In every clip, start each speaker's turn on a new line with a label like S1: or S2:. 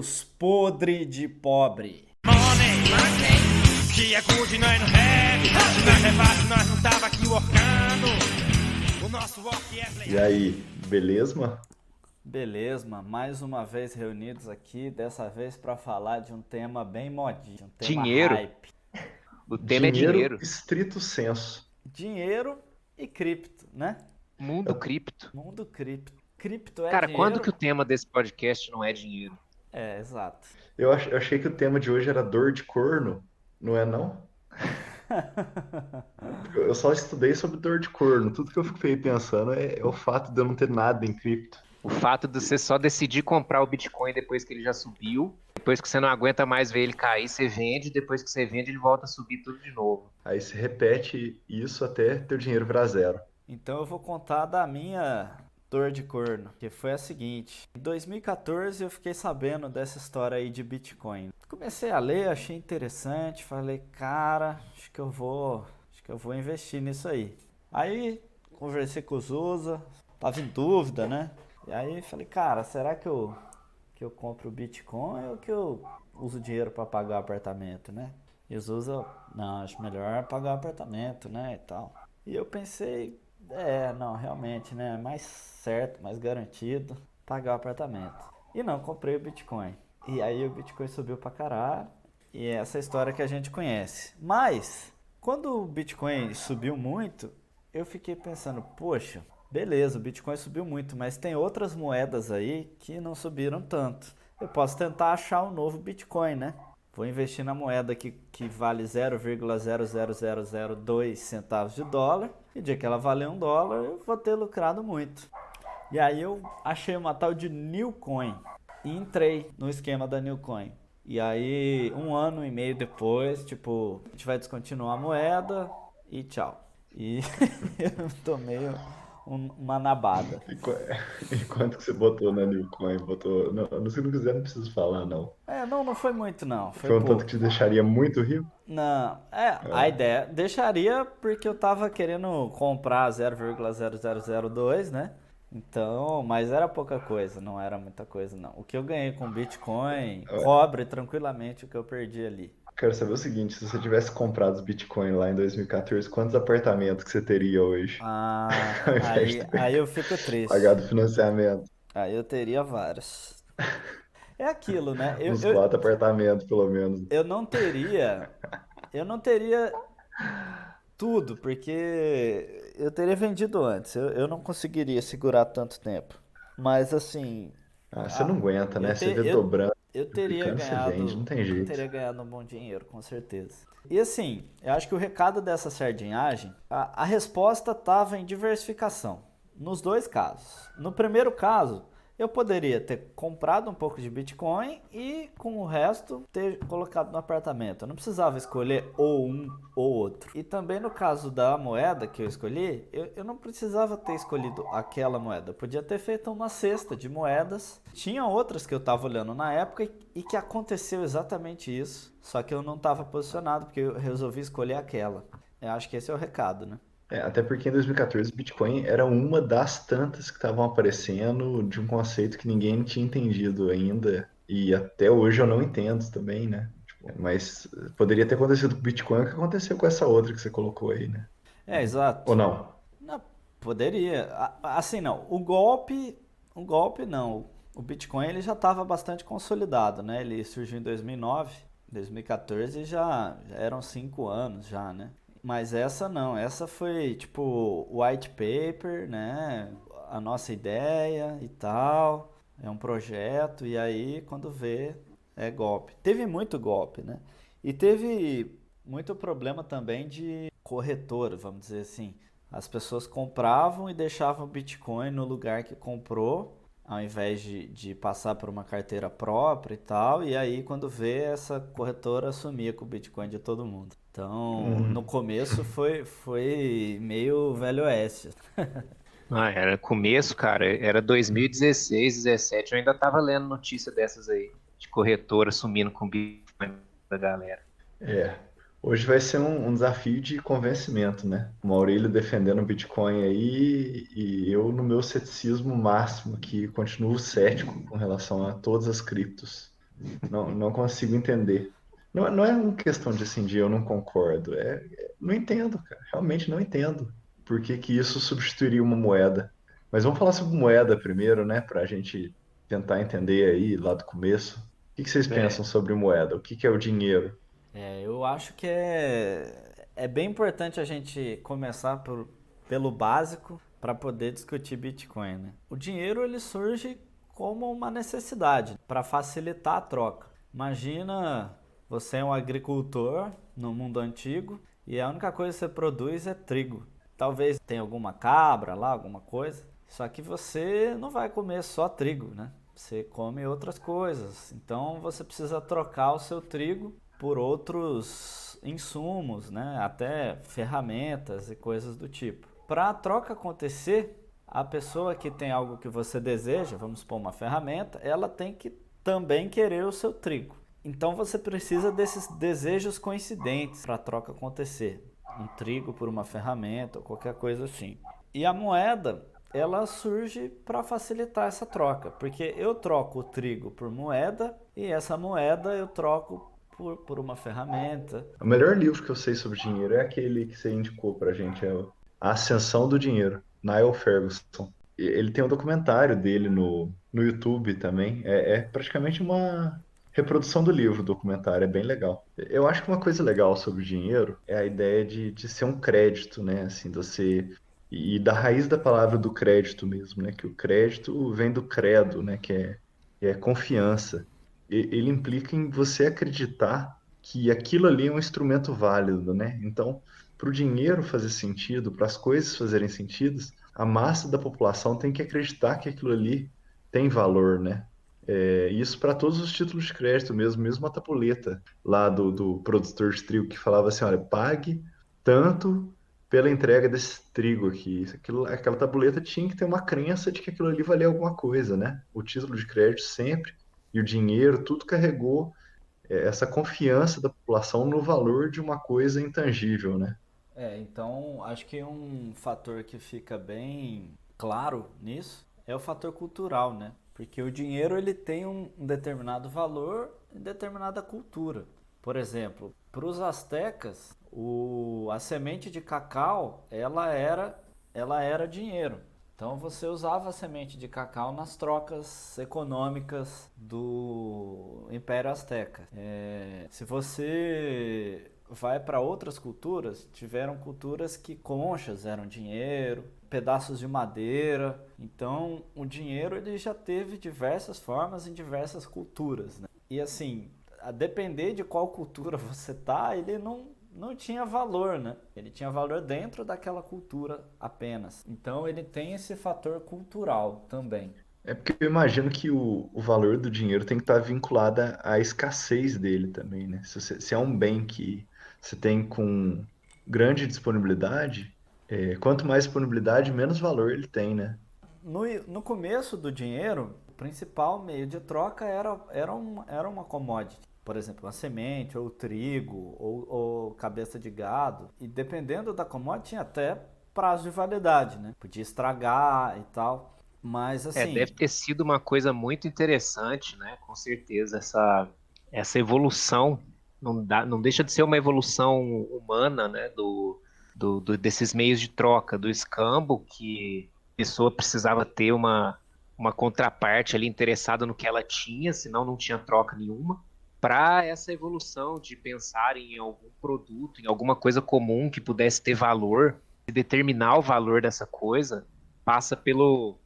S1: Amigos podre de pobre.
S2: Que é good, nós não rap. Se nós repasse, nós não tava aqui workando. O nosso work é play.
S3: E aí, beleza?
S1: Beleza, mais uma vez reunidos aqui, dessa vez para falar de um tema bem modinho, um tema
S4: Dinheiro.
S1: hype.
S4: O tema é dinheiro.
S3: Estrito senso.
S1: Dinheiro e cripto, né?
S4: Mundo cripto.
S1: Mundo cripto. Cripto é
S4: Cara,
S1: dinheiro?
S4: quando que o tema desse podcast não é dinheiro?
S1: É, exato.
S3: Eu achei que o tema de hoje era dor de corno, não é não? Eu só estudei sobre dor de corno. Tudo que eu fiquei pensando é o fato de eu não ter nada em cripto.
S4: O fato de você só decidir comprar o Bitcoin depois que ele já subiu, depois que você não aguenta mais ver ele cair, você vende, depois que você vende ele volta a subir tudo de novo.
S3: Aí você repete isso até teu dinheiro virar zero.
S1: Então eu vou contar da minha dor de corno, que foi a seguinte. Em 2014 eu fiquei sabendo dessa história aí de Bitcoin. Comecei a ler, achei interessante, falei, cara, acho que eu vou investir nisso aí. Aí conversei com o Zusa, tava em dúvida, né? E aí falei, cara, será que eu compro o Bitcoin ou que eu uso dinheiro para pagar o apartamento, né? E o Zusa, não, acho melhor pagar o apartamento, né, e tal. E eu pensei, não, realmente, né, mais certo, mais garantido, pagar o apartamento. E não, comprei o Bitcoin. E aí o Bitcoin subiu pra caralho, e é essa história que a gente conhece. Mas, quando o Bitcoin subiu muito, eu fiquei pensando, poxa, beleza, o Bitcoin subiu muito, mas tem outras moedas aí que não subiram tanto. Eu posso tentar achar um novo Bitcoin, né? Vou investir na moeda que vale 0,00002 centavos de dólar. E dia que ela valer $1, eu vou ter lucrado muito. E aí eu achei uma tal de Newcoin e entrei no esquema da Newcoin. E aí, 1 ano e meio depois, tipo, a gente vai descontinuar a moeda e tchau. E eu tomei uma nabada.
S3: E quanto que você botou na Newcoin? Botou... Não, se não quiser, não preciso falar, não.
S1: Não foi muito não, foi
S3: Foi um tanto
S1: pouco.
S3: que te deixaria muito rico?
S1: Não, a ideia deixaria porque eu tava querendo comprar 0,0002, né? Então, mas era pouca coisa, não era muita coisa não. O que eu ganhei com Bitcoin cobre tranquilamente o que eu perdi ali.
S3: Quero saber o seguinte, se você tivesse comprado os Bitcoin lá em 2014, quantos apartamentos que você teria hoje? Ao invés de ter
S1: Aí eu fico triste.
S3: pagado financiamento.
S1: Aí eu teria vários. É aquilo, né?
S3: Uns 4 apartamentos, pelo menos.
S1: Eu não teria tudo, porque eu teria vendido antes. Eu não conseguiria segurar tanto tempo. Mas assim,
S3: Você não aguenta, né? Você vê
S1: eu,
S3: dobrando,
S1: eu teria
S3: ficando, você vende, não tem
S1: eu
S3: jeito.
S1: teria ganhado um bom dinheiro, com certeza. E assim, eu acho que o recado dessa sardinhagem, a resposta estava em diversificação. Nos dois casos. No primeiro caso, eu poderia ter comprado um pouco de Bitcoin e com o resto ter colocado no apartamento. Eu não precisava escolher ou um ou outro. E também no caso da moeda que eu escolhi, eu não precisava ter escolhido aquela moeda. Eu podia ter feito uma cesta de moedas. Tinha outras que eu estava olhando na época e que aconteceu exatamente isso. Só que eu não estava posicionado porque eu resolvi escolher aquela. Eu acho que esse é o recado, né?
S3: Até porque em 2014 o Bitcoin era uma das tantas que estavam aparecendo de um conceito que ninguém tinha entendido ainda. E até hoje eu não entendo também, né? Mas poderia ter acontecido com o Bitcoin o que aconteceu com essa outra que você colocou aí, né?
S1: Exato.
S3: Ou não?
S1: Não, poderia. Assim, não. O golpe não. O Bitcoin ele já estava bastante consolidado, né? Ele surgiu em 2009, 2014 já eram 5 anos já, né? Mas essa não, essa foi tipo white paper, né? A nossa ideia e tal, é um projeto, e aí quando vê é golpe. Teve muito golpe, né? E teve muito problema também de corretora, vamos dizer assim. As pessoas compravam e deixavam o Bitcoin no lugar que comprou, ao invés de passar por uma carteira própria e tal, e aí quando vê, essa corretora sumia com o Bitcoin de todo mundo. Então, no começo foi meio velho oeste.
S4: Era começo, cara, era 2016, 17, eu ainda tava lendo notícia dessas aí, de corretora sumindo com o Bitcoin da galera.
S3: Hoje vai ser um desafio de convencimento, né? O Maurílio defendendo o Bitcoin aí e eu no meu ceticismo máximo, que continuo cético com relação a todas as criptos. Não consigo entender. Não é uma questão de assim, de eu não concordo. Não entendo, cara. Realmente não entendo por que que isso substituiria uma moeda. Mas vamos falar sobre moeda primeiro, né? Para a gente tentar entender aí lá do começo. O que vocês
S4: É,
S3: pensam sobre moeda? O que é o dinheiro?
S1: Eu acho que é bem importante a gente começar pelo básico para poder discutir Bitcoin, né? O dinheiro ele surge como uma necessidade para facilitar a troca. Imagina você é um agricultor no mundo antigo e a única coisa que você produz é trigo. Talvez tenha alguma cabra lá, alguma coisa. Só que você não vai comer só trigo, né? Você come outras coisas. Então você precisa trocar o seu trigo por outros insumos, né? Até ferramentas e coisas do tipo. Para a troca acontecer, a pessoa que tem algo que você deseja, vamos supor uma ferramenta, ela tem que também querer o seu trigo. Então você precisa desses desejos coincidentes para a troca acontecer. Um trigo por uma ferramenta ou qualquer coisa assim. E a moeda, ela surge para facilitar essa troca, porque eu troco o trigo por moeda e essa moeda eu troco por uma ferramenta.
S3: O melhor livro que eu sei sobre dinheiro é aquele que você indicou pra gente, A Ascensão do Dinheiro, Niall Ferguson. Ele tem um documentário dele no YouTube também. É praticamente uma reprodução do livro, o documentário, é bem legal. Eu acho que uma coisa legal sobre o dinheiro é a ideia de ser um crédito, né? Assim, você e da raiz da palavra do crédito mesmo, né? Que o crédito vem do credo, né? Que é confiança. Ele implica em você acreditar que aquilo ali é um instrumento válido, né? Então, para o dinheiro fazer sentido, para as coisas fazerem sentido, a massa da população tem que acreditar que aquilo ali tem valor, né? Isso para todos os títulos de crédito mesmo, mesmo a tabuleta lá do produtor de trigo que falava assim, olha, pague tanto pela entrega desse trigo aqui. Aquela tabuleta tinha que ter uma crença de que aquilo ali valia alguma coisa, né? O título de crédito sempre e o dinheiro, tudo carregou essa confiança da população no valor de uma coisa intangível, né?
S1: Então acho que um fator que fica bem claro nisso é o fator cultural, né? Porque o dinheiro ele tem um determinado valor em determinada cultura. Por exemplo, para os astecas, a semente de cacau ela era dinheiro. Então você usava a semente de cacau nas trocas econômicas do Império Azteca. Se você vai para outras culturas, tiveram culturas que conchas eram dinheiro, pedaços de madeira. Então o dinheiro ele já teve diversas formas em diversas culturas, né? E assim, a depender de qual cultura você tá, ele não tinha valor, né? Ele tinha valor dentro daquela cultura apenas. Então ele tem esse fator cultural também.
S3: É porque eu imagino que o valor do dinheiro tem que estar vinculado à escassez dele também, né? Se é um bem que você tem com grande disponibilidade, quanto mais disponibilidade, menos valor ele tem, né?
S1: No começo do dinheiro, o principal meio de troca era uma commodity. Por exemplo, uma semente, ou trigo, ou cabeça de gado. E dependendo da commodity, tinha até prazo de validade, né? Podia estragar e tal. Mas
S4: deve
S1: assim,
S4: ter sido uma coisa muito interessante, né? Com certeza, essa evolução não deixa de ser uma evolução humana, né? Desses meios de troca, do escambo, que a pessoa precisava ter uma contraparte ali interessada no que ela tinha, senão não tinha troca nenhuma, para essa evolução de pensar em algum produto, em alguma coisa comum que pudesse ter valor, e determinar o valor dessa coisa, passa pela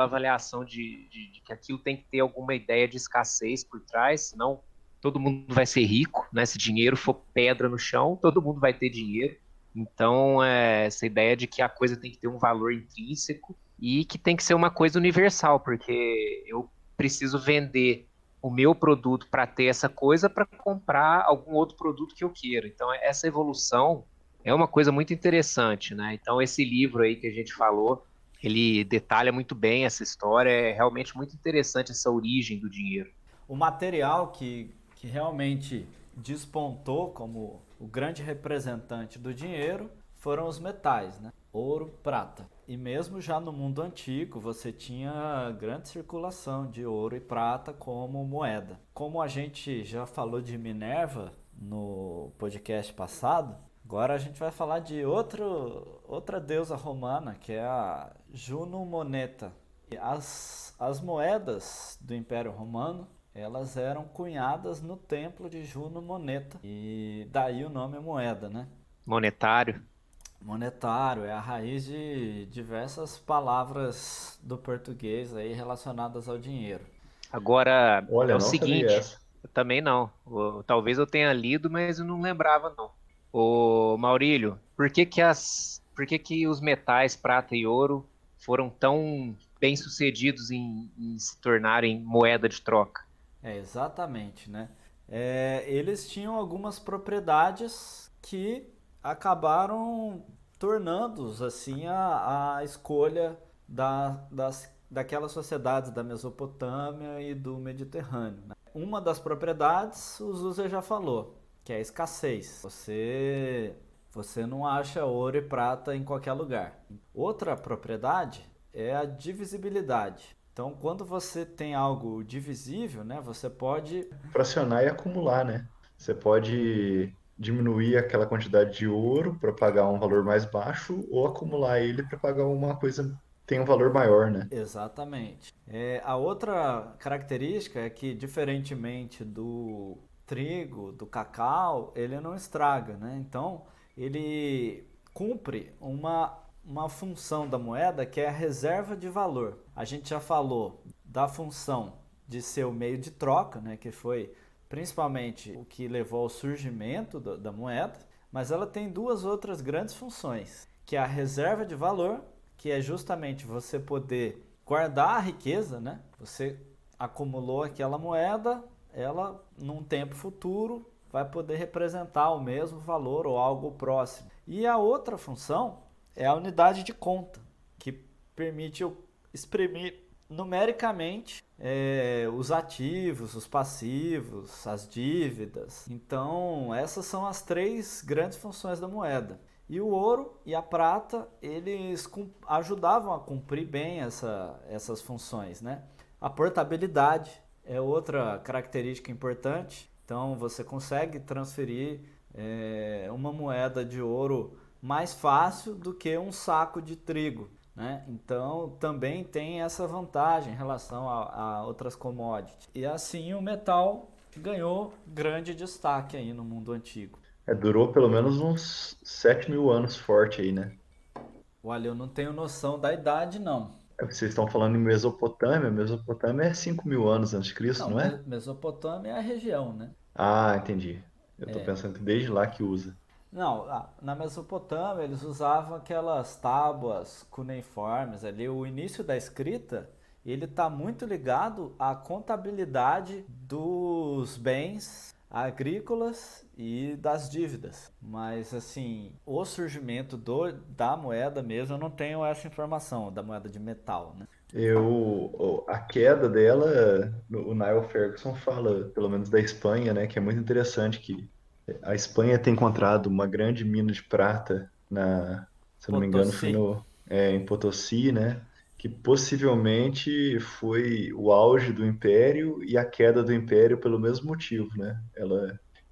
S4: avaliação de que aquilo tem que ter alguma ideia de escassez por trás, senão todo mundo vai ser rico, né? Se dinheiro for pedra no chão, todo mundo vai ter dinheiro. Então, essa ideia de que a coisa tem que ter um valor intrínseco e que tem que ser uma coisa universal, porque eu preciso vender o meu produto para ter essa coisa para comprar algum outro produto que eu queira. Então, essa evolução é uma coisa muito interessante, né? Então, esse livro aí que a gente falou, ele detalha muito bem essa história, é realmente muito interessante essa origem do dinheiro.
S1: o material que realmente despontou como o grande representante do dinheiro foram os metais, né? ouro, prata. E mesmo já no mundo antigo, você tinha grande circulação de ouro e prata como moeda. Como a gente já falou de Minerva no podcast passado, agora a gente vai falar de outra deusa romana, que é a Juno Moneta. E as moedas do Império Romano, elas eram cunhadas no templo de Juno Moneta. E daí o nome moeda, né?
S4: Monetário.
S1: Monetário é a raiz de diversas palavras do português aí relacionadas ao dinheiro.
S4: Agora, é
S3: Olha,
S4: o
S3: não sabia
S4: seguinte,
S3: essa.
S4: eu também não. Talvez eu tenha lido, mas eu não lembrava, não. Ô, Maurílio, por que que os metais prata e ouro foram tão bem-sucedidos em se tornarem moeda de troca?
S1: É, exatamente, né? Eles tinham algumas propriedades que acabaram tornando-os assim a escolha daquelas sociedades da Mesopotâmia e do Mediterrâneo, né? Uma das propriedades o Zuzer já falou, que é a escassez. Você não acha ouro e prata em qualquer lugar. Outra propriedade é a divisibilidade. Então, quando você tem algo divisível, né, você pode.
S3: Fracionar e acumular, né? Você pode diminuir aquela quantidade de ouro para pagar um valor mais baixo ou acumular ele para pagar uma coisa que tem um valor maior, né?
S1: Exatamente. A outra característica é que, diferentemente do trigo, do cacau, ele não estraga, né? Então, ele cumpre uma função da moeda que é a reserva de valor. A gente já falou da função de ser o meio de troca, né? Que foi principalmente o que levou ao surgimento da moeda, mas ela tem duas outras grandes funções, que é a reserva de valor, que é justamente você poder guardar a riqueza, né? Você acumulou aquela moeda, ela num tempo futuro vai poder representar o mesmo valor ou algo próximo. E a outra função é a unidade de conta, que permite eu exprimir numericamente os ativos, os passivos, as dívidas. Então, essas são as três grandes funções da moeda. E o ouro e a prata, eles ajudavam a cumprir bem essas funções, né? A portabilidade é outra característica importante. Então, você consegue transferir uma moeda de ouro mais fácil do que um saco de trigo, né? Então, também tem essa vantagem em relação a outras commodities. E assim o metal ganhou grande destaque aí no mundo antigo.
S3: Durou pelo menos uns 7.000 anos forte aí, né?
S1: Olha, eu não tenho noção da idade, não.
S3: Vocês estão falando em Mesopotâmia. Mesopotâmia é 5.000 anos antes de Cristo,
S1: Não,
S3: não é?
S1: Mesopotâmia é a região, né?
S3: Ah, entendi. Eu tô pensando que desde lá que usa.
S1: Não, na Mesopotâmia eles usavam aquelas tábuas cuneiformes ali. O início da escrita, ele está muito ligado à contabilidade dos bens agrícolas e das dívidas. Mas assim, o surgimento da moeda mesmo, eu não tenho essa informação, da moeda de metal, né?
S3: A queda dela, o Niall Ferguson fala, pelo menos da Espanha, né, que é muito interessante que a Espanha tem encontrado uma grande mina de prata se eu não me engano, foi
S1: Potosí.
S3: em Potosí, né, que possivelmente foi o auge do Império e a queda do Império pelo mesmo motivo, né?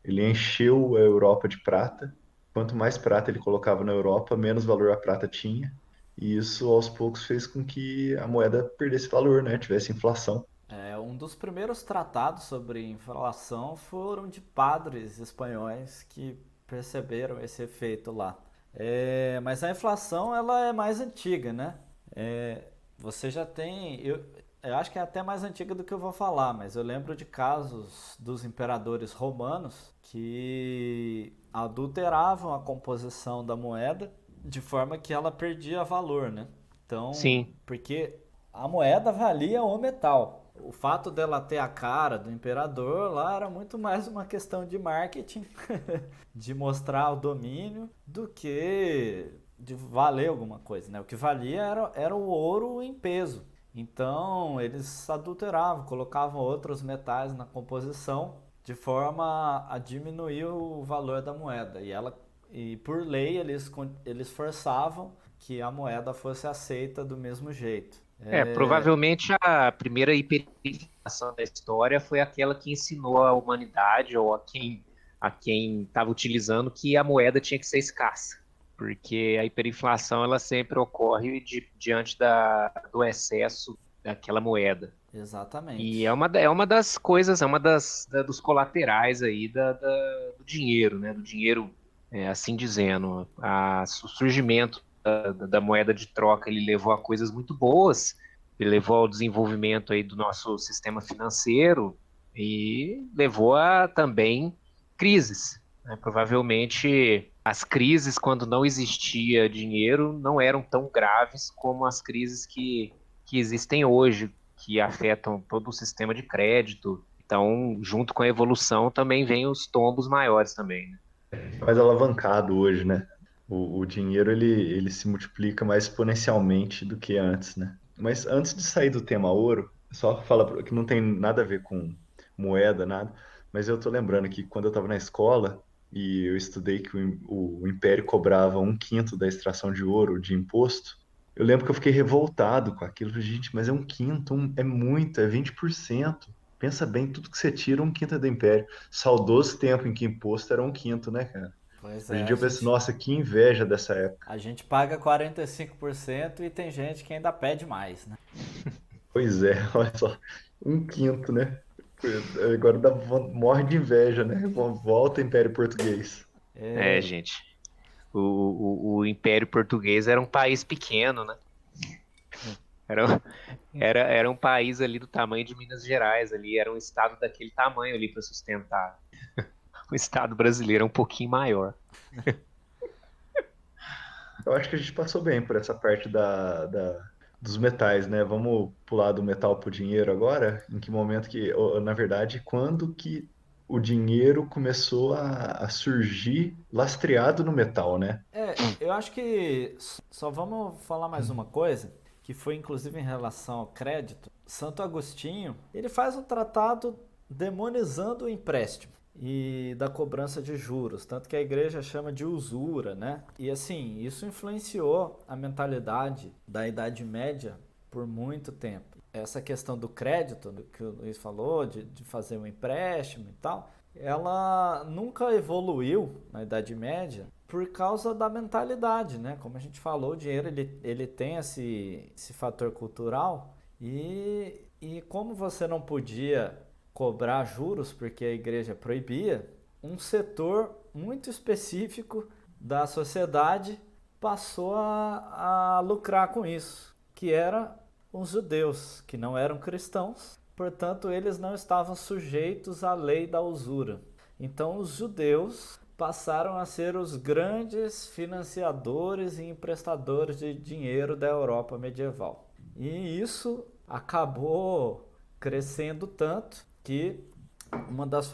S3: Ele encheu a Europa de prata. Quanto mais prata ele colocava na Europa, menos valor a prata tinha. E isso aos poucos fez com que a moeda perdesse valor, né? Tivesse inflação.
S1: Um dos primeiros tratados sobre inflação foram de padres espanhóis que perceberam esse efeito lá. Mas a inflação ela é mais antiga, né? Você já tem, eu acho que é até mais antiga do que eu vou falar, mas eu lembro de casos dos imperadores romanos que adulteravam a composição da moeda de forma que ela perdia valor, né? Então,
S4: Sim.
S1: porque a moeda valia o metal. O fato dela ter a cara do imperador lá era muito mais uma questão de marketing, de mostrar o domínio, do que de valer alguma coisa, né? O que valia era o ouro em peso. Então eles adulteravam, colocavam outros metais na composição de forma a diminuir o valor da moeda. E por lei eles forçavam que a moeda fosse aceita do mesmo jeito.
S4: Provavelmente a primeira hiperinflação da história foi aquela que ensinou a humanidade ou a quem estava utilizando que a moeda tinha que ser escassa, porque a hiperinflação ela sempre ocorre diante do excesso daquela moeda.
S1: Exatamente.
S4: E é uma das coisas, dos colaterais aí do dinheiro, né? Do dinheiro, assim dizendo. O surgimento da moeda de troca, ele levou a coisas muito boas, ele levou ao desenvolvimento aí do nosso sistema financeiro e levou a também crises, né? Provavelmente as crises, quando não existia dinheiro, não eram tão graves como as crises que existem hoje, que afetam todo o sistema de crédito. Então, junto com a evolução, também vem os tombos maiores também, né?
S3: Mais alavancado hoje, né? O dinheiro ele se multiplica mais exponencialmente do que antes, né? Mas antes de sair do tema ouro, só fala que não tem nada a ver com moeda, nada, mas eu tô lembrando que quando eu estava na escola e eu estudei que o Império cobrava 1/5 da extração de ouro de imposto, eu lembro que eu fiquei revoltado com aquilo. Falei, gente, mas é 1/5, é muito, é 20%. Pensa bem, tudo que você tira, 1/5 é do Império. Saudoso tempo em que imposto era 1/5, né, cara?
S1: Pois
S3: Hoje em
S1: é,
S3: dia eu penso, nossa, que inveja dessa época.
S1: a gente paga 45% e tem gente que ainda pede mais, né?
S3: Pois é, olha só, 1/5, né? Agora morre de inveja, né? Volta Império Português.
S4: Gente, o Império Português era um país pequeno, né? Era um país ali do tamanho de Minas Gerais, ali, era um estado daquele tamanho ali para sustentar. O estado brasileiro é um pouquinho maior.
S3: Eu acho que a gente passou bem por essa parte dos metais, né? Vamos pular do metal para o dinheiro agora? Em que momento que, ou, na verdade, quando que o dinheiro começou a surgir lastreado no metal, né?
S1: Eu acho que só vamos falar mais uma coisa, que foi inclusive em relação ao crédito. Santo Agostinho, ele faz um tratado demonizando o empréstimo e da cobrança de juros, tanto que a igreja chama de usura, né? E assim, isso influenciou a mentalidade da Idade Média por muito tempo. Essa questão do crédito, que o Luiz falou, de fazer um empréstimo e tal, ela nunca evoluiu na Idade Média por causa da mentalidade, né? Como a gente falou, o dinheiro ele tem esse fator cultural e como você não podia cobrar juros porque a igreja proibia, um setor muito específico da sociedade passou a lucrar com isso, que era os judeus, que não eram cristãos, portanto eles não estavam sujeitos à lei da usura. Então os judeus passaram a ser os grandes financiadores e emprestadores de dinheiro da Europa medieval. E isso acabou crescendo tanto que uma dessas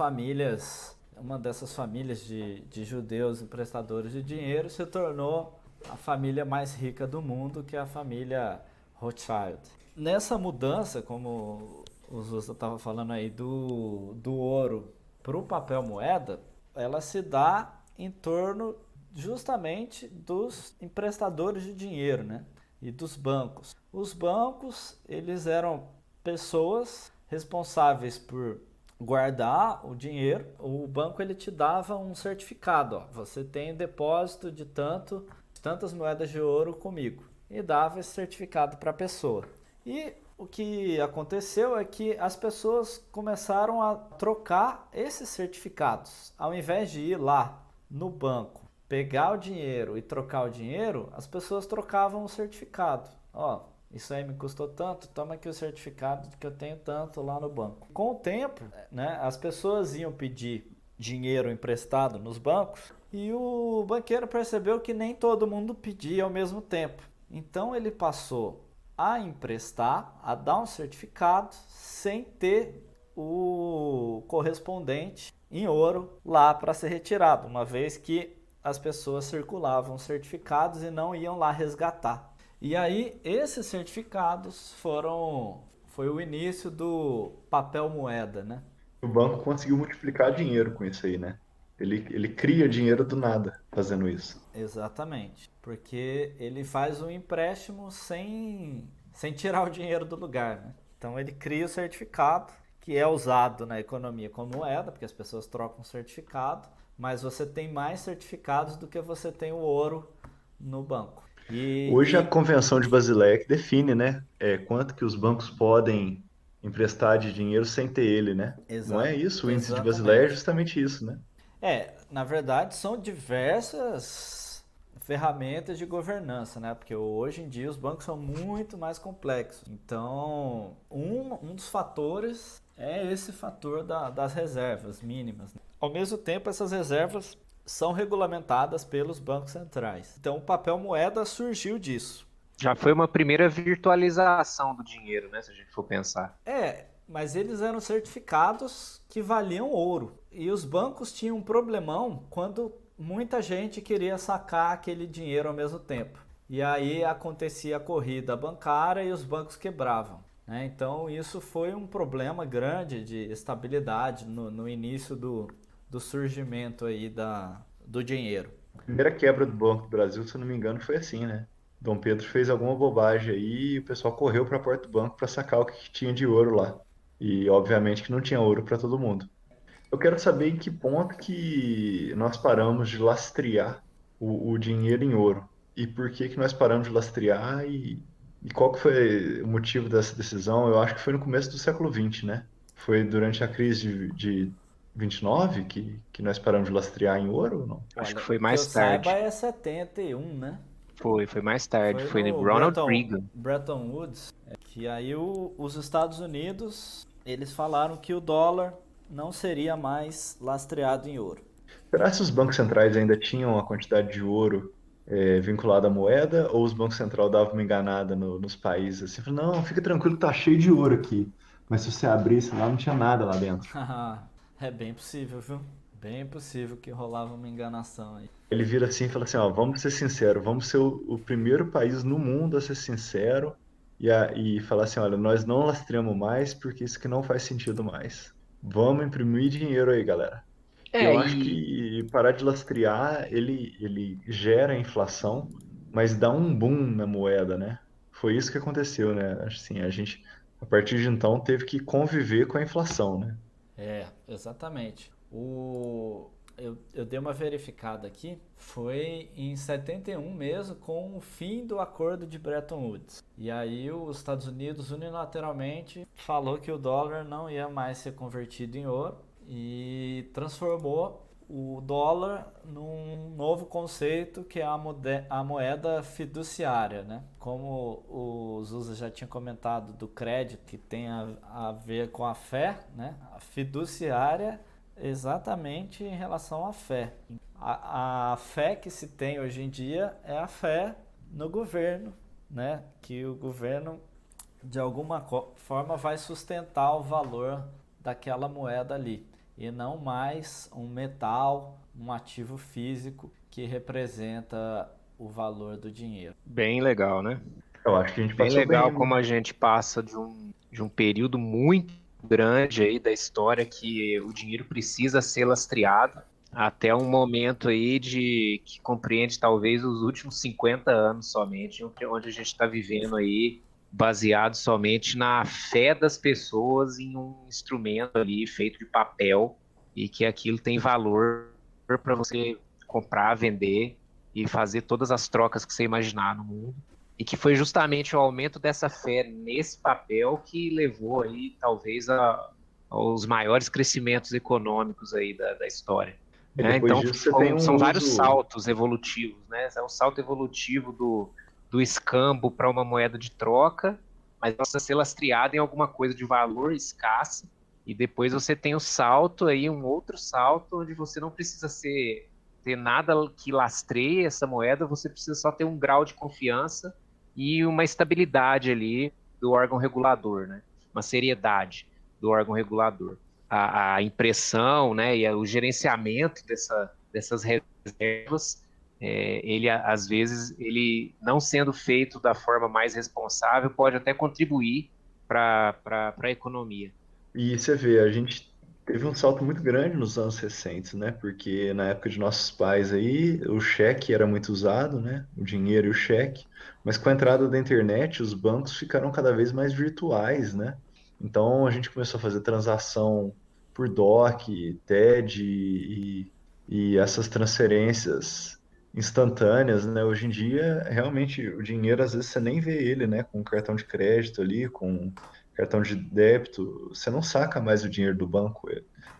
S1: famílias de judeus emprestadores de dinheiro se tornou a família mais rica do mundo, que é a família Rothschild. Nessa mudança, como o Zusta estava falando aí, do ouro para o papel moeda, ela se dá em torno justamente dos emprestadores de dinheiro, né? E dos bancos. Os bancos, eles eram pessoas responsáveis por guardar o dinheiro. O banco ele te dava um certificado, ó, você tem depósito de tantas moedas de ouro comigo, e dava esse certificado para a pessoa. E o que aconteceu é que as pessoas começaram a trocar esses certificados. Ao invés de ir lá no banco, pegar o dinheiro e trocar o dinheiro, as pessoas trocavam o certificado. Ó, isso aí me custou tanto, toma aqui o certificado de que eu tenho tanto lá no banco. Com o tempo, né, as pessoas iam pedir dinheiro emprestado nos bancos e o banqueiro percebeu que nem todo mundo pedia ao mesmo tempo. Então ele passou a emprestar, a dar um certificado sem ter o correspondente em ouro lá para ser retirado, uma vez que as pessoas circulavam certificados e não iam lá resgatar. E aí esses certificados foi o início do papel moeda, né?
S3: O banco conseguiu multiplicar dinheiro com isso aí, né? Ele cria dinheiro do nada fazendo isso.
S1: Exatamente. Porque ele faz um empréstimo sem tirar o dinheiro do lugar, né? Então ele cria o certificado, que é usado na economia como moeda, porque as pessoas trocam certificado, mas você tem mais certificados do que você tem o ouro no banco.
S3: Hoje a Convenção de Basileia que define, né, quanto que os bancos podem emprestar de dinheiro sem ter ele, né? Não é isso? O índice de Basileia é
S1: Exatamente.
S3: justamente isso, né?
S1: Na verdade, são diversas ferramentas de governança, né? Porque hoje em dia os bancos são muito mais complexos. Então, um dos fatores é esse fator das reservas mínimas, né? Ao mesmo tempo, essas reservas são regulamentadas pelos bancos centrais. Então, o papel moeda surgiu disso.
S4: Já foi uma primeira virtualização do dinheiro, né? Se a gente for pensar.
S1: Mas eles eram certificados que valiam ouro. E os bancos tinham um problemão quando muita gente queria sacar aquele dinheiro ao mesmo tempo. E aí acontecia a corrida bancária e os bancos quebravam, né? Então isso foi um problema grande de estabilidade no início do surgimento aí do dinheiro.
S3: A primeira quebra do Banco do Brasil, se eu não me engano, foi assim, né? Dom Pedro fez alguma bobagem aí e o pessoal correu para a porta do banco para sacar o que tinha de ouro lá. E obviamente que não tinha ouro para todo mundo. Eu quero saber em que ponto que nós paramos de lastrear o dinheiro em ouro. E por que que nós paramos de lastrear e qual que foi o motivo dessa decisão? Eu acho que foi no começo do século XX, né? Foi durante a crise de 29 que nós paramos de lastrear em ouro ou não?
S4: Acho que
S1: Olha,
S4: foi
S1: que eu
S4: mais
S1: saiba
S4: tarde.
S1: é 71, né?
S4: Foi mais tarde.
S1: Foi
S4: Foi no
S1: no
S4: Ronald Reagan.
S1: Bretton Woods, que aí os Estados Unidos, eles falaram que o dólar não seria mais lastreado em ouro.
S3: Será que os bancos centrais ainda tinham a quantidade de ouro vinculada à moeda ou os bancos centrais davam uma enganada nos países assim? Falaram, não, fica tranquilo que tá cheio de ouro aqui. Mas se você abrisse lá, não tinha nada lá dentro.
S1: É bem possível, viu? Bem possível que rolava uma enganação aí.
S3: Ele vira assim e fala assim, ó, vamos ser sinceros, vamos ser o primeiro país no mundo a ser sincero e falar assim, olha, nós não lastreamos mais porque isso que não faz sentido mais. Vamos imprimir dinheiro aí, galera.
S4: É,
S3: Eu acho
S4: e
S3: que parar de lastrear, ele gera inflação, mas dá um boom na moeda, né? Foi isso que aconteceu, né? Assim, a gente, a partir de então, teve que conviver com a inflação, né?
S1: Exatamente. Eu dei uma verificada aqui, foi em 71 mesmo, com o fim do acordo de Bretton Woods. E aí os Estados Unidos unilateralmente falou que o dólar não ia mais ser convertido em ouro e transformou o dólar num novo conceito que é a moeda fiduciária, né? Como o Zusa já tinha comentado do crédito que tem a ver com a fé, né? A fiduciária exatamente em relação à fé. A fé que se tem hoje em dia é a fé no governo, né? Que o governo de alguma forma vai sustentar o valor daquela moeda ali e não mais um metal, um ativo físico que representa o valor do dinheiro.
S4: bem legal, né?
S3: Eu acho que a gente
S4: Bem
S3: passou
S4: legal
S3: bem.
S4: como a gente passa de um período muito grande aí da história que o dinheiro precisa ser lastreado até um momento aí que compreende talvez os últimos 50 anos somente, onde a gente está vivendo aí baseado somente na fé das pessoas em um instrumento ali feito de papel e que aquilo tem valor para você comprar, vender e fazer todas as trocas que você imaginar no mundo. E que foi justamente o aumento dessa fé nesse papel que levou aí talvez aos maiores crescimentos econômicos aí da história.
S3: E
S4: Né?
S3: depois
S4: Então
S3: disso você tem um
S4: são vários
S3: uso.
S4: saltos evolutivos, né? É um salto evolutivo do escambo para uma moeda de troca, mas precisa ser lastreada em alguma coisa de valor escasso, e depois você tem o salto aí, um outro salto, onde você não precisa ter nada que lastreie essa moeda, você precisa só ter um grau de confiança e uma estabilidade ali do órgão regulador, né? Uma seriedade do órgão regulador. A impressão, né, e o gerenciamento dessas reservas, ele às vezes ele não sendo feito da forma mais responsável pode até contribuir para a economia.
S3: E você vê, a gente Teve um salto muito grande nos anos recentes, né? Porque na época de nossos pais aí, o cheque era muito usado, né? O dinheiro e o cheque. Mas com a entrada da internet, os bancos ficaram cada vez mais virtuais, né? Então a gente começou a fazer transação por DOC, TED e essas transferências instantâneas, né? Hoje em dia, realmente, o dinheiro, às vezes, você nem vê ele, né? Com cartão de crédito ali, com cartão de débito, você não saca mais o dinheiro do banco.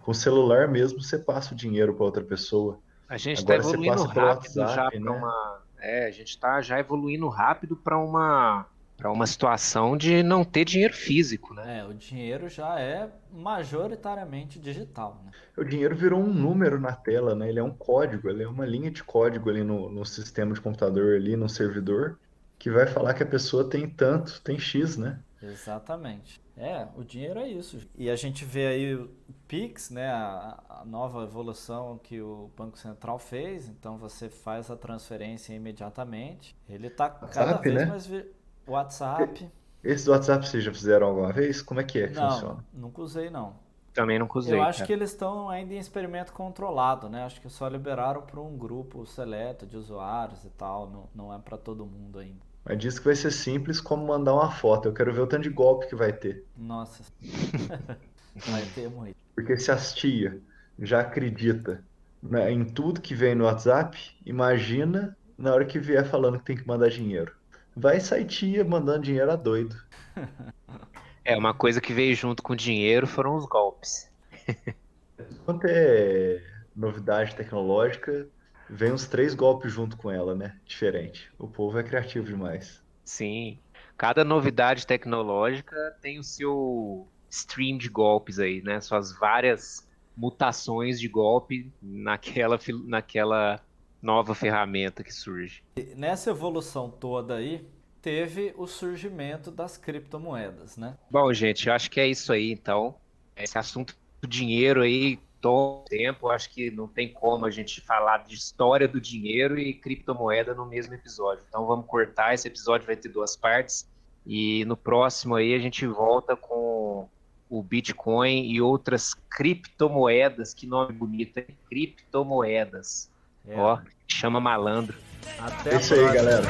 S3: Com o celular mesmo, você passa o dinheiro para outra pessoa.
S4: A gente está
S3: Agora você
S4: evoluindo
S3: passa pelo
S4: rápido já
S3: WhatsApp,
S4: para
S3: né?
S4: uma. A gente está já evoluindo rápido para uma situação de não ter dinheiro físico, né?
S1: O dinheiro já é majoritariamente digital, né?
S3: O dinheiro virou um número na tela, né? Ele é um código, ele é uma linha de código ali no sistema de computador, ali no servidor, que vai falar que a pessoa tem tanto, tem X, né?
S1: Exatamente. O dinheiro é isso. E a gente vê aí o Pix, né, a nova evolução que o Banco Central fez. Então você faz a transferência imediatamente. Ele está cada
S3: WhatsApp,
S1: vez
S3: né?
S1: mais WhatsApp.
S3: Esse do WhatsApp vocês já fizeram alguma vez? Como é que
S1: Não,
S3: funciona?
S1: nunca usei não.
S4: Também não
S1: Eu
S4: usei,
S1: acho
S4: cara.
S1: que eles estão ainda em experimento controlado, né? Acho que só liberaram para um grupo seleto de usuários e tal. Não, não é para todo mundo ainda.
S3: Mas diz que vai ser simples como mandar uma foto. Eu quero ver o tanto de golpe que vai ter.
S1: Nossa, vai ter muito.
S3: Porque se as tia já acredita, né, em tudo que vem no WhatsApp, imagina na hora que vier falando que tem que mandar dinheiro. Vai sair tia mandando dinheiro a doido.
S4: Uma coisa que veio junto com o dinheiro foram os golpes.
S3: Quanto é novidade tecnológica, vem uns 3 golpes junto com ela, né? Diferente. O povo é criativo demais.
S4: Sim, cada novidade tecnológica tem o seu stream de golpes aí, né? Suas várias mutações de golpe naquela nova ferramenta que surge.
S1: E nessa evolução toda aí, teve o surgimento das criptomoedas, né?
S4: Bom, gente, eu acho que é isso aí, então. Esse assunto do dinheiro aí, todo tempo, eu acho que não tem como a gente falar de história do dinheiro e criptomoeda no mesmo episódio. Então vamos cortar, esse episódio vai ter 2 partes. E no próximo aí a gente volta com o Bitcoin e outras criptomoedas. Que nome bonito, hein? Criptomoedas. Ó, chama malandro.
S1: Até
S3: É
S1: a
S3: isso aí,
S1: próxima.
S3: galera.